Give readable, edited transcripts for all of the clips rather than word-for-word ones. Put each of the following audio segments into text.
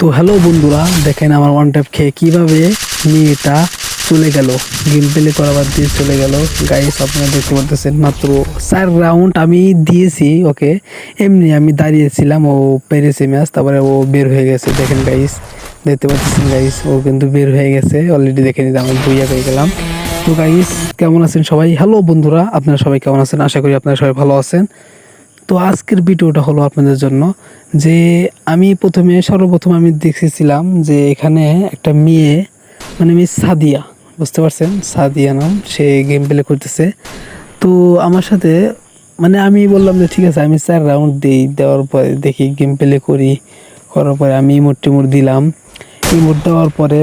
তো হ্যালো বন্ধুরা, দেখেন আমার ওয়ান ট্যাপ খেয়ে কীভাবে মেয়েটা চলে গেল, গেম প্লে করা বাদ দিয়ে চলে গেল। গাইস আপনারা দেখতে পারতেছেন, মাত্র 4 রাউন্ড আমি দিয়েছি ওকে। এমনি আমি দাঁড়িয়েছিলাম, ও পেরেছে ম্যাচ, তারপরে ও বের হয়ে গেছে। দেখেন গাইস, দেখতে পাচ্ছেন গাইস, ও কিন্তু বের হয়ে গেছে অলরেডি। দেখে নিতে আমি ভুইয়া পেয়ে গেলাম। তো গাইস কেমন আছেন সবাই? হ্যালো বন্ধুরা, আপনারা সবাই কেমন আছেন? আশা করি আপনারা সবাই ভালো আছেন। তো আজকের ভিডিওটা হলো আপনাদের জন্য যে আমি সর্বপ্রথম আমি দেখেছিলাম যে এখানে একটা মেয়ে, মানে মিস সাদিয়া, বুঝতে পারছেন, সাদিয়া নাম, সে গেম প্লে করতেছে। তো আমার সাথে, মানে আমি বললাম যে ঠিক আছে আমি 4 রাউন্ড দিই, দেওয়ার পরে দেখি গেম প্লে করার পরে আমি ইমোট দিলাম। ইমোট দেওয়ার পরে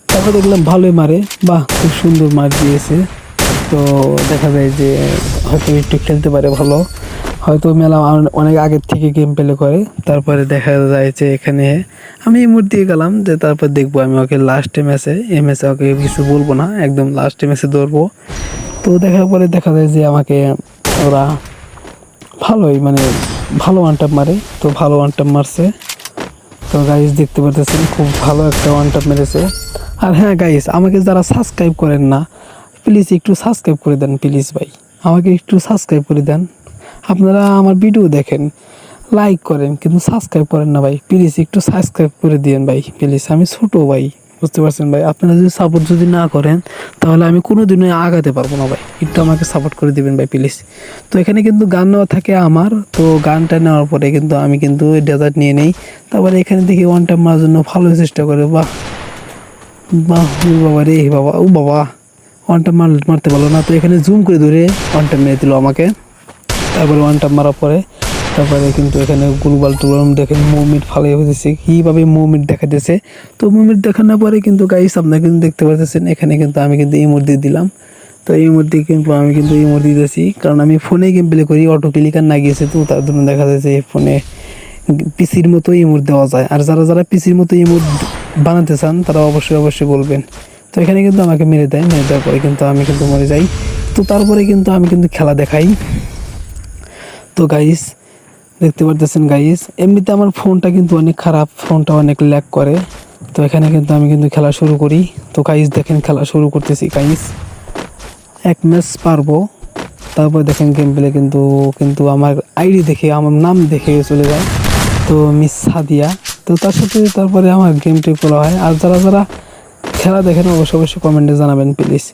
তারপর দেখলাম ভালোই মারে, বাহ খুব সুন্দর মার দিয়েছে। তো দেখা যায় যে হয়তো একটু খেলতে পারে ভালো, হয়তো মেলা অনেক আগের থেকে গেম প্লে করে। তারপরে দেখা যায় যে এখানে আমি ইমোট দিয়ে গেলাম, যে তারপর দেখবো আমি ওকে লাস্টে ম্যাচে, এই ম্যাচে ওকে কিছু বলবো না, একদম লাস্টে ম্যাচে ধরবো। তো দেখার পরে দেখা যায় যে আমাকে ওরা ভালোই, মানে ভালো ওয়ান ট্যাপ মারে। তো ভালো ওয়ান ট্যাপ মারছে। তো গাইস দেখতে পারতেছেন খুব ভালো একটা ওয়ান ট্যাপ মেরেছে। আর হ্যাঁ গাইস, আমাকে যারা সাবস্ক্রাইব করেন না, প্লিজ একটু সাবস্ক্রাইব করে দেন প্লিজ ভাই, আমাকে একটু সাবস্ক্রাইব করে দেন। আপনারা আমার ভিডিও দেখেন, লাইক করেন, কিন্তু সাবস্ক্রাইব করেন না ভাই, প্লিজ একটু সাবস্ক্রাইব করে দিন ভাই প্লিজ। আমি ছোটো ভাই, বুঝতে পারছেন ভাই, আপনারা যদি সাপোর্ট যদি না করেন তাহলে আমি কোনো দিনই আগাতে পারবো না ভাই। একটু আমাকে সাপোর্ট করে দিবেন ভাই প্লিজ। তো এখানে কিন্তু গান নেওয়া থাকে আমার, তো গানটা নেওয়ার পরে কিন্তু আমি কিন্তু ডেজার্ট নিয়ে নেই। তারপরে এখানে দেখি ওয়ান টাইম মারার জন্য ভালো চেষ্টা করে, বাহ বাহ, বাবা রে বাবা, ও বাবা, ওয়ান টাইম মারতে পারলো না। তো এখানে জুম করে ধরে ওয়ান টাইম মেরে দিল আমাকে। তারপরে ওয়ান টাইম মারার পরে তারপরে কিন্তু এখানে গ্লোবাল টুবাল দেখেন মুভমেন্ট ফালাই হয়েছে, কীভাবে মুভমেন্ট দেখাতেছে। তো মুভমেন্ট দেখানোর পরে কিন্তু গাইস আপনারা কিন্তু দেখতে পাচ্ছেন এখানে কিন্তু আমি কিন্তু ইমোট দিয়ে দিলাম। তো ইমোট দিয়ে কিন্তু আমি কিন্তু ইমোট দিতেছি, কারণ আমি ফোনে গেম প্লে করি, অটো ক্লিকার না গিয়েছে, তো তার জন্য দেখা যাচ্ছে ফোনে পিসির মতো ইমোট দেওয়া যায়। আর যারা পিসির মতো ইমোট বানাতে চান তারা অবশ্যই বলবেন। তো এখানে কিন্তু আমাকে মেরে দেয়, মেরে দেওয়ার পরে কিন্তু আমি কিন্তু মরে যাই। তো তারপরে কিন্তু আমি কিন্তু খেলা দেখাই। তো গাইস দেখতে পারতেছেন গাইস, এমনিতে আমার ফোনটা কিন্তু অনেক খারাপ, ফোনটা অনেক ল্যাগ করে। তো এখানে কিন্তু আমি কিন্তু খেলা শুরু করি। তো গাইস দেখেন খেলা শুরু করতেছি গাইস, এক ম্যাচ পারবো। তারপর দেখেন গেম প্লে কিন্তু কিন্তু আমার আইডি দেখে, আমার নাম দেখে চলে যায়, তো মিস সাদিয়া। তো তার সাথে তারপরে আমার গেমটি খোলা হয়। আর যারা খেলা দেখেন অবশ্যই কমেন্টে জানাবেন প্লিজ।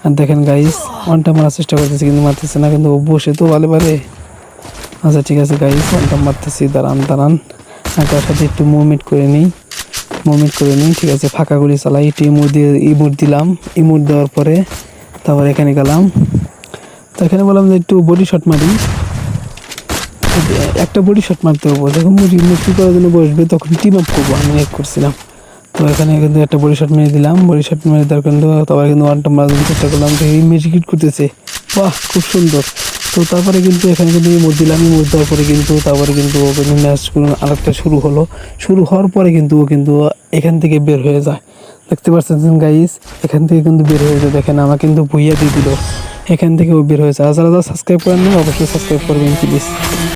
আর দেখেন গাইস, ওয়ানটা মারার চেষ্টা করতেছি কিন্তু মারতেছে না, কিন্তু বসে তো ভালো পারে। আচ্ছা ঠিক আছে গাইস, ওয়ানটা মারতেছি, দাঁড়ান। আর তার সাথে একটু মুভমেন্ট করে নিই, ঠিক আছে, ফাঁকা গুলি চালাই। একটু ইমোট দিলাম, ইমোট দেওয়ার পরে তারপর এখানে গেলাম। তো এখানে বললাম যে একটু বডি শট মারি, একটা বডি শট মারতে হবো, যখন মুক্তি করার জন্য বসবে তখন টিম আপ করবো, আমি এক করছিলাম। তো এখানে কিন্তু একটা বডি শট মেরে দিলাম, বডি শট মেরে দেওয়ার কিন্তু তারপরে কিন্তু ওয়ানটা মারার জন্য চেষ্টা করলাম, দেখি ম্যাজিক করতেছে, বাহ খুব সুন্দর। তো তারপরে কিন্তু এখানে কিন্তু ইমোট দিলাম, ইমোট দেওয়ার পরে কিন্তু তারপরে কিন্তু ম্যাচ আরেকটা শুরু হওয়ার পরে কিন্তু ও কিন্তু এখান থেকে বের হয়ে যায়। দেখতে পাচ্ছেন গাইস, এখান থেকে কিন্তু বের হয়ে যায়, দেখেন আমার কিন্তু ভুইয়া দিয়ে দিল, এখান থেকে ও বের হয়েছে। আর যারা সাবস্ক্রাইব করেন না অবশ্যই সাবস্ক্রাইব করবেন প্লিজ।